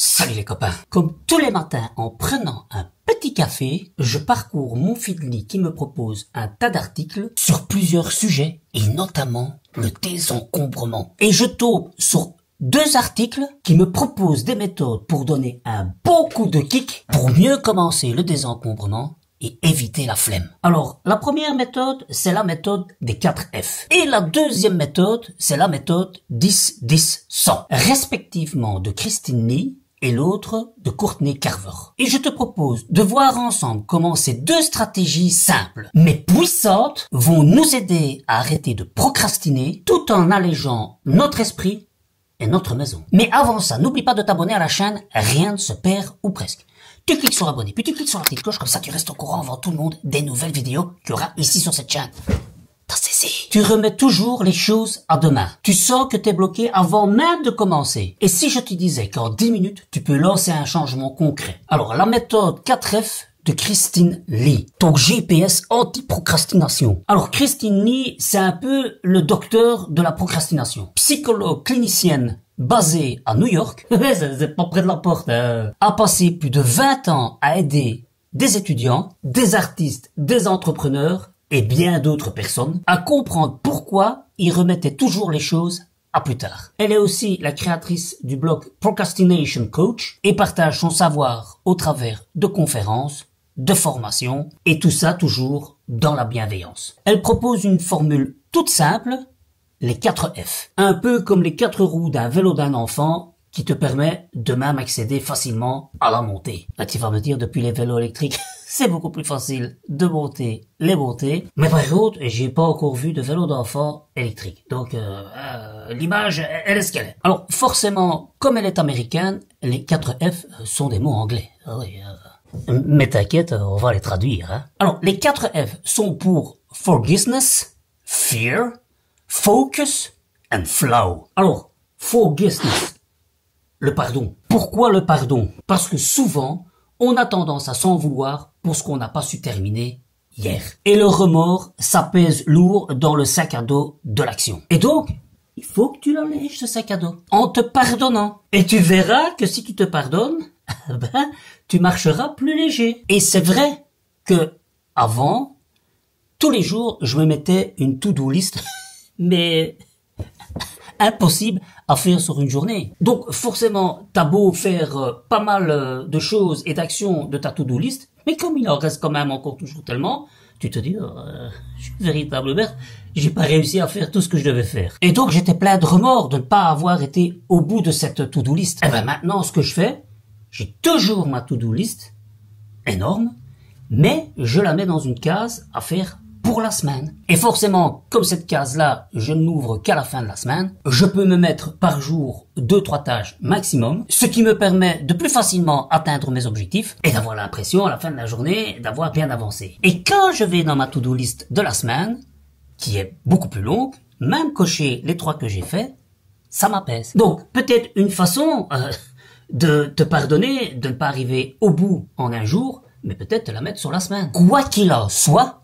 Salut les copains. Comme tous les matins en prenant un petit café, je parcours mon Feedly qui me propose un tas d'articles sur plusieurs sujets et notamment le désencombrement. Et je tombe sur deux articles qui me proposent des méthodes pour donner un bon coup de kick pour mieux commencer le désencombrement et éviter la flemme. Alors, la première méthode, c'est la méthode des 4 F. Et la deuxième méthode, c'est la méthode 10-10-100, respectivement de Christine Lee et l'autre de Courtney Carver. Et je te propose de voir ensemble comment ces deux stratégies simples mais puissantes vont nous aider à arrêter de procrastiner tout en allégeant notre esprit et notre maison. Mais avant ça, n'oublie pas de t'abonner à la chaîne, rien ne se perd ou presque. Tu cliques sur abonner, puis tu cliques sur la petite cloche, comme ça tu restes au courant avant tout le monde des nouvelles vidéos qu'il y aura ici sur cette chaîne. T'as saisi? Tu remets toujours les choses à demain. Tu sens que t'es bloqué avant même de commencer. Et si je te disais qu'en 10 minutes, tu peux lancer un changement concret? Alors, la méthode 4F de Christine Lee, ton GPS anti-procrastination. Alors, Christine Lee, c'est un peu le docteur de la procrastination. Psychologue clinicienne basée à New York, c'est pas près de la porte, a passé plus de 20 ans à aider des étudiants, des artistes, des entrepreneurs et bien d'autres personnes à comprendre pourquoi ils remettaient toujours les choses à plus tard. Elle est aussi la créatrice du blog Procrastination Coach et partage son savoir au travers de conférences, de formations et tout ça toujours dans la bienveillance. Elle propose une formule toute simple, les 4 F. Un peu comme les 4 roues d'un vélo d'un enfant qui te permet de même accéder facilement à la montée. Là, tu vas me dire, depuis les vélos électriques, c'est beaucoup plus facile de monter les montées. Mais par contre, j'ai pas encore vu de vélo d'enfant électrique. Donc, l'image, elle est ce qu'elle est. Alors, forcément, comme elle est américaine, les 4 F sont des mots anglais. Oui, mais t'inquiète, on va les traduire. Hein. Alors, les 4 F sont pour forgiveness, fear, focus and flow. Alors, forgiveness, le pardon. Pourquoi le pardon? Parce que souvent, on a tendance à s'en vouloir pour ce qu'on n'a pas su terminer hier. Et le remords, ça pèse lourd dans le sac à dos de l'action. Et donc, il faut que tu l'allèges, ce sac à dos, en te pardonnant. Et tu verras que si tu te pardonnes, ben, tu marcheras plus léger. Et c'est vrai que, avant, tous les jours, je me mettais une to-do list mais impossible à faire sur une journée. Donc forcément, t'as beau faire pas mal de choses et d'actions de ta to-do list, mais comme il en reste quand même encore toujours tellement, tu te dis, je suis une véritable merde, j'ai pas réussi à faire tout ce que je devais faire. Et donc j'étais plein de remords de ne pas avoir été au bout de cette to-do list. Et ben maintenant, ce que je fais, j'ai toujours ma to-do list, énorme, mais je la mets dans une case à faire pour la semaine. Et forcément, comme cette case-là, je n'ouvre qu'à la fin de la semaine, je peux me mettre par jour 2-3 tâches maximum, ce qui me permet de plus facilement atteindre mes objectifs et d'avoir l'impression à la fin de la journée d'avoir bien avancé. Et quand je vais dans ma to-do list de la semaine, qui est beaucoup plus longue, même cocher les 3 que j'ai fait, ça m'apaise. Donc, peut-être une façon de te pardonner, de ne pas arriver au bout en un jour, mais peut-être te la mettre sur la semaine. Quoi qu'il en soit,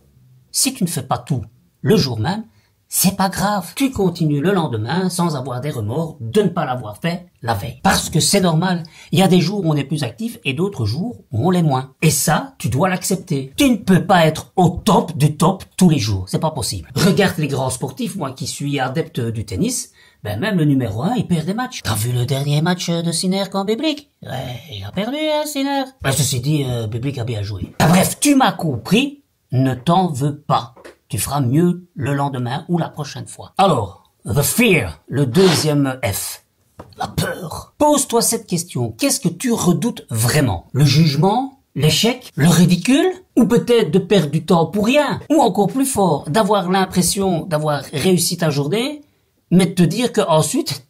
si tu ne fais pas tout le jour même, c'est pas grave. Tu continues le lendemain sans avoir des remords de ne pas l'avoir fait la veille. Parce que c'est normal. Il y a des jours où on est plus actif et d'autres jours où on l'est moins. Et ça, tu dois l'accepter. Tu ne peux pas être au top du top tous les jours. C'est pas possible. Regarde les grands sportifs, moi qui suis adepte du tennis, ben même le numéro 1, il perd des matchs. T'as vu le dernier match de Sinner contre Bublik? Ouais, il a perdu, hein, Sinner. Ben, ceci dit, Bublik a bien joué. Ben, bref, tu m'as compris. Ne t'en veux pas. Tu feras mieux le lendemain ou la prochaine fois. Alors, the fear, le deuxième F. La peur. Pose-toi cette question. Qu'est-ce que tu redoutes vraiment? Le jugement? L'échec? Le ridicule? Ou peut-être de perdre du temps pour rien? Ou encore plus fort, d'avoir l'impression d'avoir réussi ta journée, mais de te dire qu'ensuite,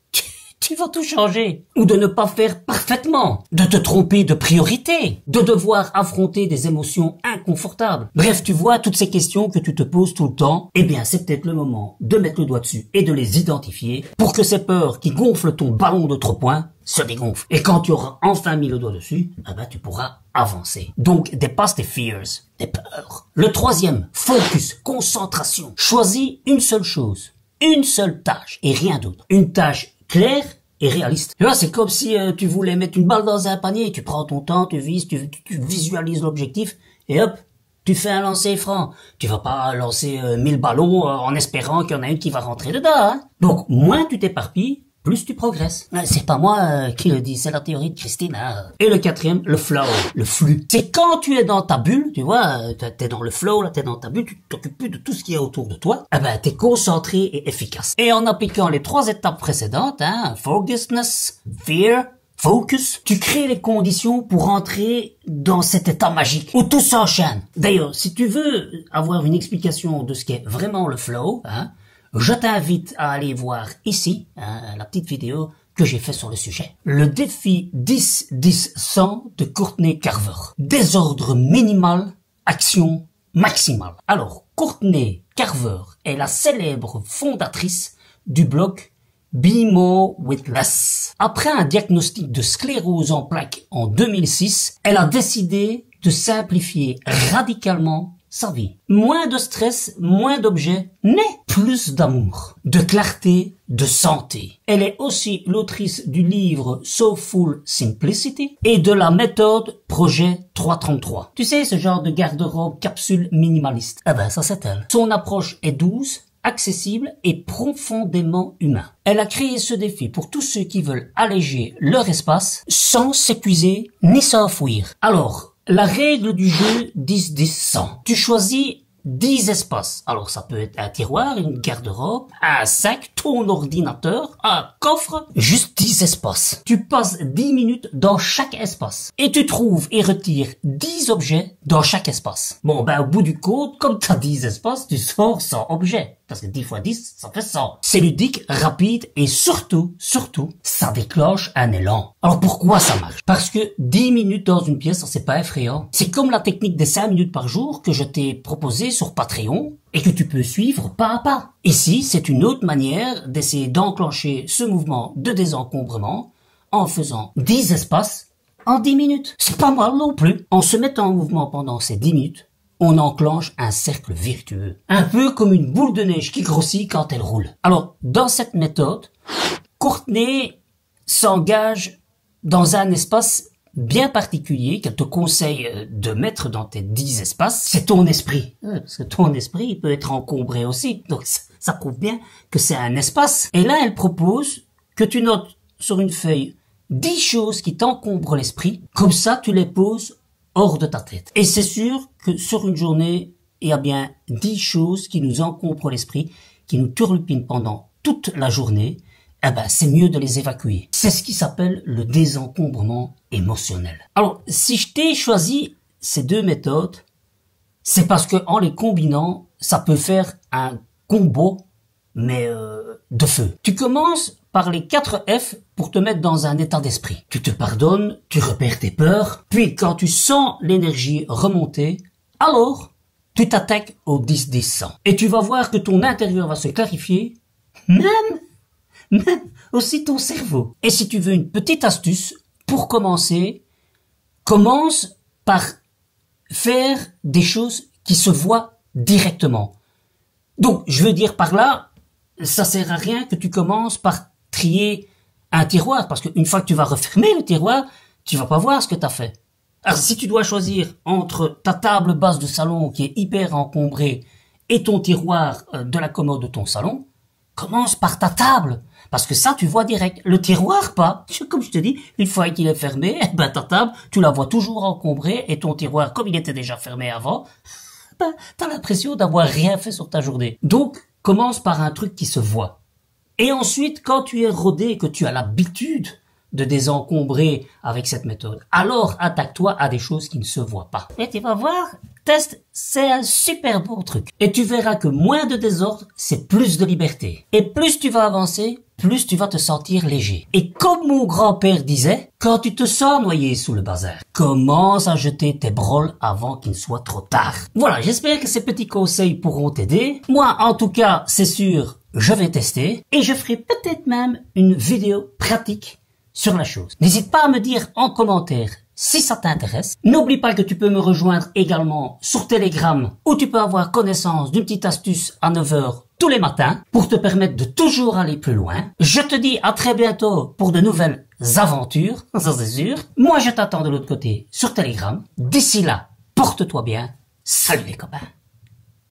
tu vas tout changer. Ou de ne pas faire parfaitement. De te tromper de priorité. De devoir affronter des émotions inconfortables. Bref, tu vois, toutes ces questions que tu te poses tout le temps, eh bien, c'est peut-être le moment de mettre le doigt dessus et de les identifier pour que ces peurs qui gonflent ton ballon de 3 points se dégonflent. Et quand tu auras enfin mis le doigt dessus, eh ben, tu pourras avancer. Donc, dépasse tes fears, tes peurs. Le troisième, focus, concentration. Choisis une seule chose, une seule tâche et rien d'autre. Une tâche claire et réaliste. Tu vois, c'est comme si tu voulais mettre une balle dans un panier, tu prends ton temps, tu vises, tu visualises l'objectif, et hop, tu fais un lancer franc. Tu vas pas lancer 1000 ballons en espérant qu'il y en a une qui va rentrer dedans. Hein. Donc, moins tu t'éparpilles, plus tu progresses. C'est pas moi qui le dis, c'est la théorie de Christine. Hein. Et le quatrième, le flow, le flux. C'est quand tu es dans ta bulle, tu vois, t'es dans le flow, là, t'es dans ta bulle, tu t'occupes plus de tout ce qu'il y a autour de toi. Eh ben, t'es concentré et efficace. Et en appliquant les 3 étapes précédentes, hein, forgiveness, fear, focus, tu crées les conditions pour entrer dans cet état magique où tout s'enchaîne. D'ailleurs, si tu veux avoir une explication de ce qu'est vraiment le flow, hein, je t'invite à aller voir ici, hein, la petite vidéo que j'ai fait sur le sujet. Le défi 10-10-100 de Courtney Carver. Désordre minimal, action maximale. Alors, Courtney Carver est la célèbre fondatrice du blog Be More with Less. Après un diagnostic de sclérose en plaques en 2006, elle a décidé de simplifier radicalement sa vie. Moins de stress, moins d'objets, mais plus d'amour, de clarté, de santé. Elle est aussi l'autrice du livre Soulful Simplicity et de la méthode Projet 333. Tu sais, ce genre de garde-robe capsule minimaliste. Eh ben, ça c'est elle. Son approche est douce, accessible et profondément humain. Elle a créé ce défi pour tous ceux qui veulent alléger leur espace sans s'épuiser ni s'enfouir. Alors, la règle du jeu 10-10-100. Tu choisis 10 espaces. Alors ça peut être un tiroir, une garde-robe, un sac, ton ordinateur, un coffre, juste 10 espaces. Tu passes 10 minutes dans chaque espace. Et tu trouves et retires 10 objets dans chaque espace. Bon, ben au bout du compte, comme tu as 10 espaces, tu sors 100 objets. Parce que 10 fois 10, ça fait 100. C'est ludique, rapide et surtout, ça déclenche un élan. Alors pourquoi ça marche? Parce que 10 minutes dans une pièce, c'est pas effrayant. C'est comme la technique des 5 minutes par jour que je t'ai proposée sur Patreon et que tu peux suivre pas à pas. Ici, c'est une autre manière d'essayer d'enclencher ce mouvement de désencombrement en faisant 10 espaces en 10 minutes. C'est pas mal non plus. En se mettant en mouvement pendant ces 10 minutes, on enclenche un cercle vertueux. Un peu comme une boule de neige qui grossit quand elle roule. Alors, dans cette méthode, Courtney s'engage dans un espace bien particulier qu'elle te conseille de mettre dans tes 10 espaces. C'est ton esprit. Parce que ton esprit, il peut être encombré aussi. Donc, ça prouve bien que c'est un espace. Et là, elle propose que tu notes sur une feuille 10 choses qui t'encombrent l'esprit. Comme ça, tu les poses hors de ta tête. Et c'est sûr que sur une journée, il y a bien 10 choses qui nous encombrent l'esprit, qui nous turlupinent pendant toute la journée. Eh ben, c'est mieux de les évacuer. C'est ce qui s'appelle le désencombrement émotionnel. Alors, si je t'ai choisi ces 2 méthodes, c'est parce que en les combinant, ça peut faire un combo, mais de feu. Tu commences par les 4 F pour te mettre dans un état d'esprit. Tu te pardonnes, tu repères tes peurs, puis quand tu sens l'énergie remonter, alors tu t'attaques au 10-10-100. Et tu vas voir que ton intérieur va se clarifier, même aussi ton cerveau. Et si tu veux une petite astuce, pour commencer, commence par faire des choses qui se voient directement. Donc, je veux dire par là, ça sert à rien que tu commences par trier un tiroir, parce qu'une fois que tu vas refermer le tiroir, tu vas pas voir ce que tu as fait. Alors, si tu dois choisir entre ta table basse de salon qui est hyper encombrée et ton tiroir de la commode de ton salon, commence par ta table. Parce que ça, tu vois direct. Le tiroir, pas. Comme je te dis, une fois qu'il est fermé, eh ben, ta table, tu la vois toujours encombrée et ton tiroir, comme il était déjà fermé avant, ben, t'as l'impression d'avoir rien fait sur ta journée. Donc, commence par un truc qui se voit. Et ensuite, quand tu es rodé et que tu as l'habitude de désencombrer avec cette méthode, alors attaque-toi à des choses qui ne se voient pas. Et tu vas voir, test, c'est un super bon truc. Et tu verras que moins de désordre, c'est plus de liberté. Et plus tu vas avancer, plus tu vas te sentir léger. Et comme mon grand-père disait, quand tu te sens noyé sous le bazar, commence à jeter tes broles avant qu'il ne soit trop tard. Voilà, j'espère que ces petits conseils pourront t'aider. Moi, en tout cas, c'est sûr, je vais tester. Et je ferai peut-être même une vidéo pratique sur la chose. N'hésite pas à me dire en commentaire si ça t'intéresse. N'oublie pas que tu peux me rejoindre également sur Telegram où tu peux avoir connaissance d'une petite astuce à 9 heures tous les matins pour te permettre de toujours aller plus loin. Je te dis à très bientôt pour de nouvelles aventures, ça c'est sûr. Moi je t'attends de l'autre côté sur Telegram. D'ici là, porte-toi bien. Salut les copains.